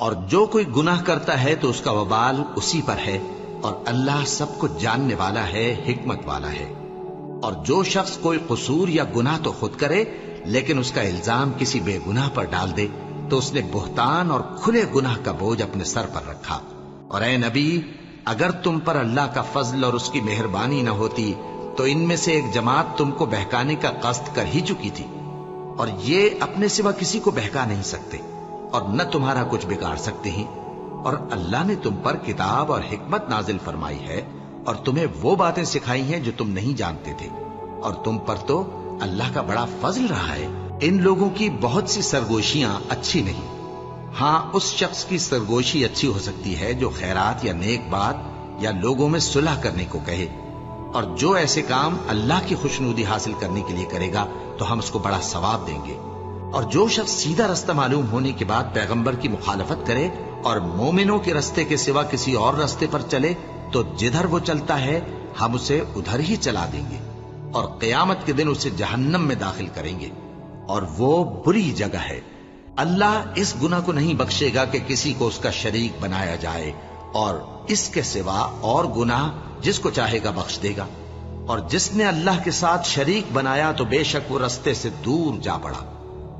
اور جو کوئی گناہ کرتا ہے تو اس کا وبال اسی پر ہے، اور اللہ سب کچھ جاننے والا ہے، حکمت والا ہے۔ اور جو شخص کوئی قصور یا گناہ تو خود کرے لیکن اس کا الزام کسی بے گناہ پر ڈال دے تو اس نے بہتان اور کھلے گناہ کا بوجھ اپنے سر پر رکھا۔ اور اے نبی، اگر تم پر اللہ کا فضل اور اس کی مہربانی نہ ہوتی تو ان میں سے ایک جماعت تم کو بہکانے کا قصد کر ہی چکی تھی، اور یہ اپنے سوا کسی کو بہکا نہیں سکتے اور نہ تمہارا کچھ بگاڑ سکتے ہیں۔ اور اللہ نے تم پر کتاب اور حکمت نازل فرمائی ہے اور تمہیں وہ باتیں سکھائی ہیں جو تم نہیں جانتے تھے، اور تم پر تو اللہ کا بڑا فضل رہا ہے۔ ان لوگوں کی بہت سی سرگوشیاں اچھی نہیں، ہاں اس شخص کی سرگوشی اچھی ہو سکتی ہے جو خیرات یا نیک بات یا لوگوں میں صلح کرنے کو کہے، اور جو ایسے کام اللہ کی خوشنودی حاصل کرنے کے لیے کرے گا تو ہم اس کو بڑا ثواب دیں گے۔ اور جو شخص سیدھا رستہ معلوم ہونے کے بعد پیغمبر کی مخالفت کرے اور مومنوں کے رستے کے سوا کسی اور رستے پر چلے تو جدھر وہ چلتا ہے ہم اسے ادھر ہی چلا دیں گے، اور قیامت کے دن اسے جہنم میں داخل کریں گے، اور وہ بری جگہ ہے۔ اللہ اس گناہ کو نہیں بخشے گا کہ کسی کو اس کا شریک بنایا جائے، اور اس کے سوا اور گناہ جس کو چاہے گا بخش دے گا، اور جس نے اللہ کے ساتھ شریک بنایا تو بے شک وہ رستے سے دور جا پڑا۔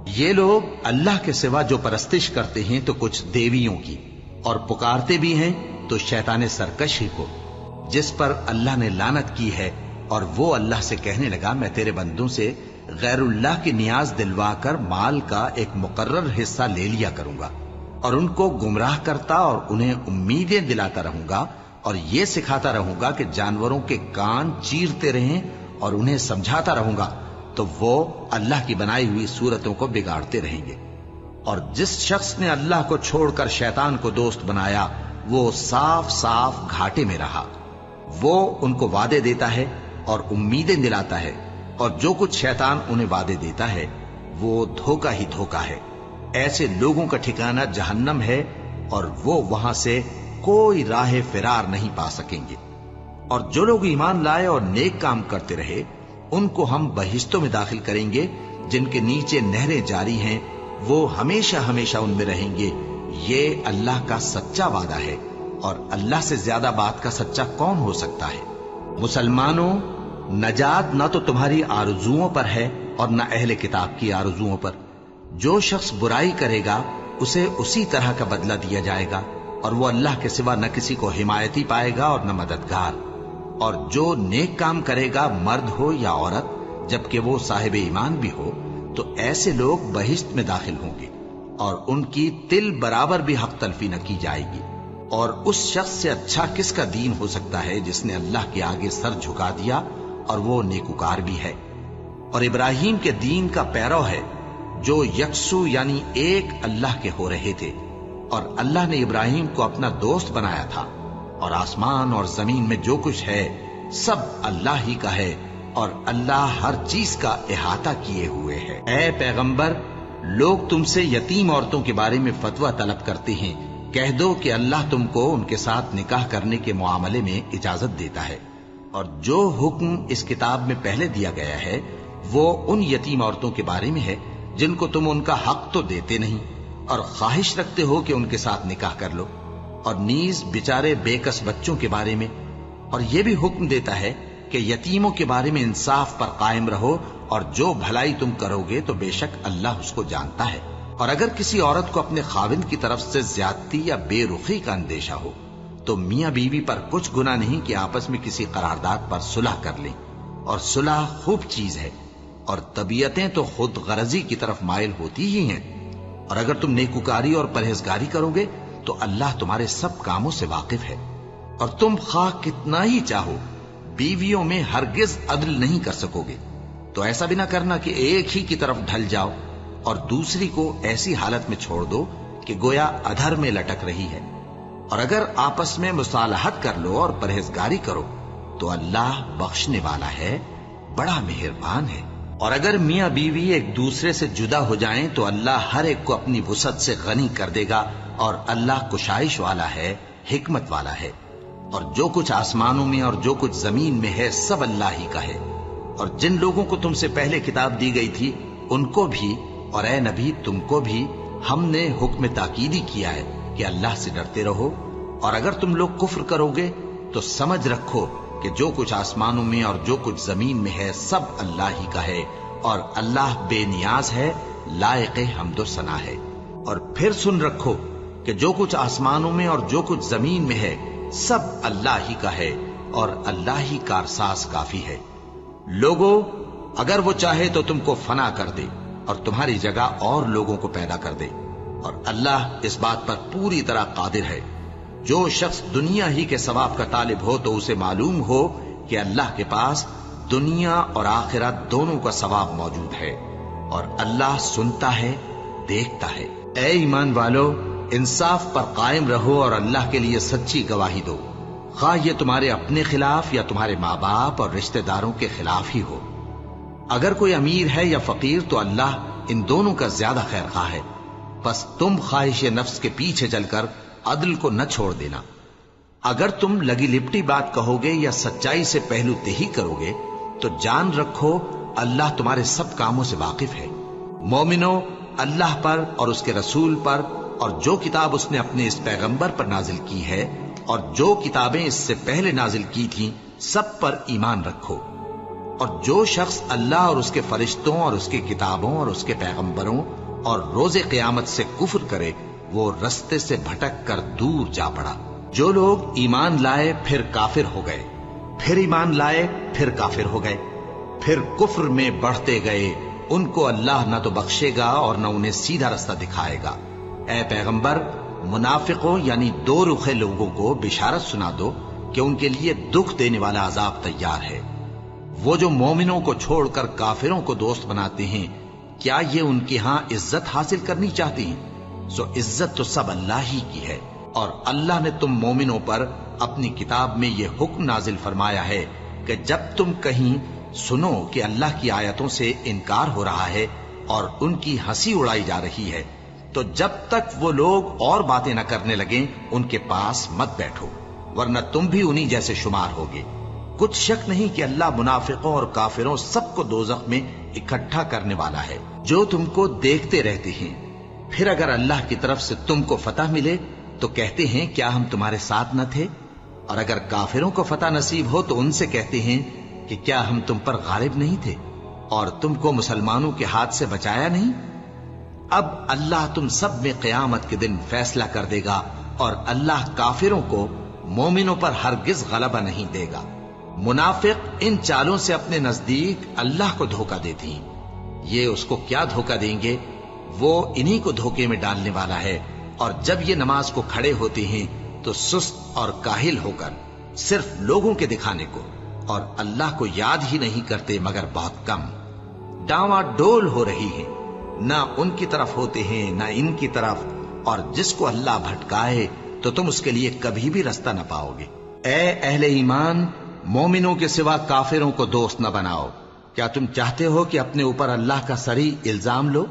یہ لوگ اللہ کے سوا جو پرستش کرتے ہیں تو کچھ دیویوں کی، اور پکارتے بھی ہیں تو شیطان سرکشی کو، جس پر اللہ نے لعنت کی ہے، اور وہ اللہ سے کہنے لگا میں تیرے بندوں سے غیر اللہ کی نیاز دلوا کر مال کا ایک مقرر حصہ لے لیا کروں گا، اور ان کو گمراہ کرتا اور انہیں امیدیں دلاتا رہوں گا، اور یہ سکھاتا رہوں گا کہ جانوروں کے کان چیرتے رہیں، اور انہیں سمجھاتا رہوں گا تو وہ اللہ کی بنائی ہوئی صورتوں کو بگاڑتے رہیں گے۔ اور جس شخص نے اللہ کو چھوڑ کر شیطان کو دوست بنایا وہ صاف صاف گھاٹے میں رہا۔ وہ ان کو وعدے دیتا ہے اور امیدیں دلاتا ہے، اور جو کچھ شیطان انہیں وعدے دیتا ہے وہ دھوکہ ہی دھوکہ ہے۔ ایسے لوگوں کا ٹھکانہ جہنم ہے، اور وہ وہاں سے کوئی راہ فرار نہیں پا سکیں گے۔ اور جو لوگ ایمان لائے اور نیک کام کرتے رہے ان کو ہم بہشتوں میں داخل کریں گے جن کے نیچے نہریں جاری ہیں، وہ ہمیشہ ہمیشہ ان میں رہیں گے۔ یہ اللہ کا سچا وعدہ ہے، اور اللہ سے زیادہ بات کا سچا کون ہو سکتا ہے؟ مسلمانوں، نجات نہ تو تمہاری آرزوؤں پر ہے اور نہ اہل کتاب کی آرزوؤں پر۔ جو شخص برائی کرے گا اسے اسی طرح کا بدلہ دیا جائے گا، اور وہ اللہ کے سوا نہ کسی کو حمایتی پائے گا اور نہ مددگار۔ اور جو نیک کام کرے گا مرد ہو یا عورت جبکہ وہ صاحب ایمان بھی ہو تو ایسے لوگ بہشت میں داخل ہوں گے، اور ان کی تل برابر بھی حق تلفی نہ کی جائے گی۔ اور اس شخص سے اچھا کس کا دین ہو سکتا ہے جس نے اللہ کے آگے سر جھکا دیا اور وہ نیکوکار بھی ہے، اور ابراہیم کے دین کا پیرو ہے جو یکسو یعنی ایک اللہ کے ہو رہے تھے، اور اللہ نے ابراہیم کو اپنا دوست بنایا تھا۔ اور آسمان اور زمین میں جو کچھ ہے سب اللہ ہی کا ہے، اور اللہ ہر چیز کا احاطہ کیے ہوئے ہے۔ اے پیغمبر، لوگ تم سے یتیم عورتوں کے بارے میں فتویٰ طلب کرتے ہیں، کہہ دو کہ اللہ تم کو ان کے ساتھ نکاح کرنے کے معاملے میں اجازت دیتا ہے، اور جو حکم اس کتاب میں پہلے دیا گیا ہے وہ ان یتیم عورتوں کے بارے میں ہے جن کو تم ان کا حق تو دیتے نہیں، اور خواہش رکھتے ہو کہ ان کے ساتھ نکاح کر لو، اور نیز بیچارے بے کس بچوں کے بارے میں۔ اور یہ بھی حکم دیتا ہے کہ یتیموں کے بارے میں انصاف پر قائم رہو، اور جو بھلائی تم کرو گے تو بے شک اللہ اس کو جانتا ہے۔ اور اگر کسی عورت کو اپنے خاوند کی طرف سے زیادتی یا بے رخی کا اندیشہ ہو تو میاں بیوی پر کچھ گناہ نہیں کہ آپس میں کسی قرارداد پر صلح کر لیں، اور صلح خوب چیز ہے، اور طبیعتیں تو خود غرضی کی طرف مائل ہوتی ہی ہیں۔ اور اگر تم نیکوکاری اور پرہیزگاری کرو گے تو اللہ تمہارے سب کاموں سے واقف ہے۔ اور تم خواہ کتنا ہی چاہو بیویوں میں ہرگز عدل نہیں کر سکو گے، تو ایسا بھی نہ کرنا کہ ایک ہی کی طرف ڈھل جاؤ اور دوسری کو ایسی حالت میں چھوڑ دو کہ گویا ادھر میں لٹک رہی ہے۔ اور اگر آپس میں مصالحت کر لو اور پرہیزگاری کرو تو اللہ بخشنے والا ہے، بڑا مہربان ہے۔ اور اگر میاں بیوی ایک دوسرے سے جدا ہو جائیں تو اللہ ہر ایک کو اپنی وسعت سے غنی کر دے گا، اور اللہ کشائش والا ہے، حکمت والا ہے۔ اور جو کچھ آسمانوں میں اور جو کچھ زمین میں ہے سب اللہ ہی کا ہے۔ اور جن لوگوں کو تم سے پہلے کتاب دی گئی تھی ان کو بھی، اور اے نبی تم کو بھی، ہم نے حکم تاکیدی کیا ہے کہ اللہ سے ڈرتے رہو، اور اگر تم لوگ کفر کرو گے تو سمجھ رکھو کہ جو کچھ آسمانوں میں اور جو کچھ زمین میں ہے سب اللہ ہی کا ہے، اور اللہ بے نیاز ہے، لائق حمد و ثنا ہے۔ اور پھر سن رکھو کہ جو کچھ آسمانوں میں اور جو کچھ زمین میں ہے سب اللہ ہی کا ہے، اور اللہ ہی کارساز کافی ہے۔ لوگو، اگر وہ چاہے تو تم کو فنا کر دے اور تمہاری جگہ اور لوگوں کو پیدا کر دے، اور اللہ اس بات پر پوری طرح قادر ہے۔ جو شخص دنیا ہی کے ثواب کا طالب ہو تو اسے معلوم ہو کہ اللہ کے پاس دنیا اور آخرت دونوں کا ثواب موجود ہے، اور اللہ سنتا ہے، دیکھتا ہے۔ اے ایمان والو، انصاف پر قائم رہو اور اللہ کے لیے سچی گواہی دو، خواہ یہ تمہارے اپنے خلاف یا تمہارے ماں باپ اور رشتہ داروں کے خلاف ہی ہو۔ اگر کوئی امیر ہے یا فقیر تو اللہ ان دونوں کا زیادہ خیر خواہ ہے، بس تم خواہش نفس کے پیچھے چل کر عدل کو نہ چھوڑ دینا۔ اگر تم لگی لپٹی بات کہو گے یا سچائی سے پہلو تہی کرو گے تو جان رکھو اللہ تمہارے سب کاموں سے واقف ہے۔ مومنو، اللہ پر اور اس کے رسول پر اور جو کتاب اس نے اپنے اس پیغمبر پر نازل کی ہے اور جو کتابیں اس سے پہلے نازل کی تھیں سب پر ایمان رکھو، اور جو شخص اللہ اور اس کے فرشتوں اور اس کی کتابوں اور اس کے پیغمبروں اور روز قیامت سے کفر کرے وہ رستے سے بھٹک کر دور جا پڑا۔ جو لوگ ایمان لائے پھر کافر ہو گئے، پھر ایمان لائے پھر کافر ہو گئے، پھر کفر میں بڑھتے گئے، ان کو اللہ نہ تو بخشے گا اور نہ انہیں سیدھا رستہ دکھائے گا۔ اے پیغمبر، منافقوں یعنی دو رخے لوگوں کو بشارت سنا دو کہ ان کے لیے دکھ دینے والا عذاب تیار ہے۔ وہ جو مومنوں کو چھوڑ کر کافروں کو دوست بناتے ہیں، کیا یہ ان کے ہاں عزت حاصل کرنی چاہتی ہیں؟ سو عزت تو سب اللہ ہی کی ہے، اور اللہ نے تم مومنوں پر اپنی کتاب میں یہ حکم نازل فرمایا ہے کہ جب تم کہیں سنو کہ اللہ کی آیتوں سے انکار ہو رہا ہے اور ان کی ہنسی اڑائی جا رہی ہے تو جب تک وہ لوگ اور باتیں نہ کرنے لگیں ان کے پاس مت بیٹھو، ورنہ تم بھی انہی جیسے شمار ہوگے۔ کچھ شک نہیں کہ اللہ منافقوں اور کافروں سب کو دوزخ میں اکٹھا کرنے والا ہے، جو تم کو دیکھتے رہتے ہیں۔ پھر اگر اللہ کی طرف سے تم کو فتح ملے تو کہتے ہیں کیا ہم تمہارے ساتھ نہ تھے، اور اگر کافروں کو فتح نصیب ہو تو ان سے کہتے ہیں کہ کیا ہم تم پر غالب نہیں تھے اور تم کو مسلمانوں کے ہاتھ سے بچایا نہیں؟ اب اللہ تم سب میں قیامت کے دن فیصلہ کر دے گا، اور اللہ کافروں کو مومنوں پر ہرگز غلبہ نہیں دے گا۔ منافق ان چالوں سے اپنے نزدیک اللہ کو دھوکہ دیتی ہیں، یہ اس کو کیا دھوکہ دیں گے؟ وہ انہی کو دھوکے میں ڈالنے والا ہے۔ اور جب یہ نماز کو کھڑے ہوتے ہیں تو سست اور کاہل ہو کر صرف لوگوں کے دکھانے کو اور اللہ کو یاد ہی نہیں کرتے مگر بہت کم، ڈاواں ڈول ہو رہی ہیں، نہ ان کی طرف ہوتے ہیں نہ ان کی طرف، اور جس کو اللہ بھٹکائے تو تم اس کے لیے کبھی بھی رستہ نہ پاؤ گے۔ اے اہل ایمان، مومنوں کے سوا کافروں کو دوست نہ بناؤ۔ کیا تم چاہتے ہو کہ اپنے اوپر اللہ کا صریح الزام لو؟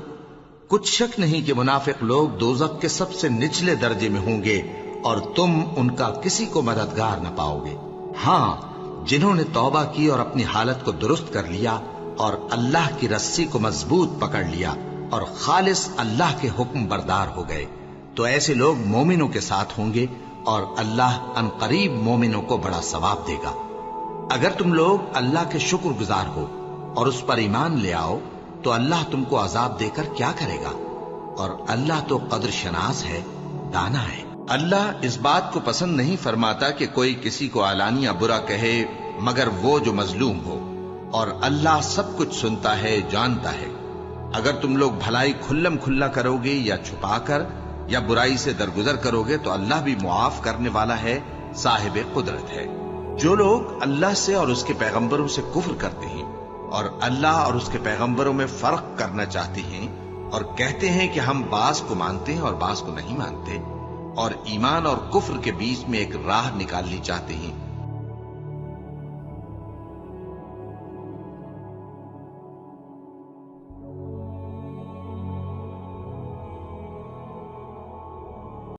کچھ شک نہیں کہ منافق لوگ دوزخ کے سب سے نچلے درجے میں ہوں گے اور تم ان کا کسی کو مددگار نہ پاؤ گے۔ ہاں، جنہوں نے توبہ کی اور اپنی حالت کو درست کر لیا اور اللہ کی رسی کو مضبوط پکڑ لیا اور خالص اللہ کے حکم بردار ہو گئے تو ایسے لوگ مومنوں کے ساتھ ہوں گے، اور اللہ عنقریب مومنوں کو بڑا ثواب دے گا۔ اگر تم لوگ اللہ کے شکر گزار ہو اور اس پر ایمان لے آؤ تو اللہ تم کو عذاب دے کر کیا کرے گا، اور اللہ تو قدر شناس ہے، دانا ہے۔ اللہ اس بات کو پسند نہیں فرماتا کہ کوئی کسی کو علانیہ برا کہے مگر وہ جو مظلوم ہو، اور اللہ سب کچھ سنتا ہے، جانتا ہے۔ اگر تم لوگ بھلائی کھلم کھلا کرو گے یا چھپا کر یا برائی سے درگزر کرو گے تو اللہ بھی معاف کرنے والا ہے، صاحب قدرت ہے۔ جو لوگ اللہ سے اور اس کے پیغمبروں سے کفر کرتے ہیں اور اللہ اور اس کے پیغمبروں میں فرق کرنا چاہتے ہیں اور کہتے ہیں کہ ہم بعض کو مانتے ہیں اور بعض کو نہیں مانتے، اور ایمان اور کفر کے بیچ میں ایک راہ نکالنی چاہتے ہیں،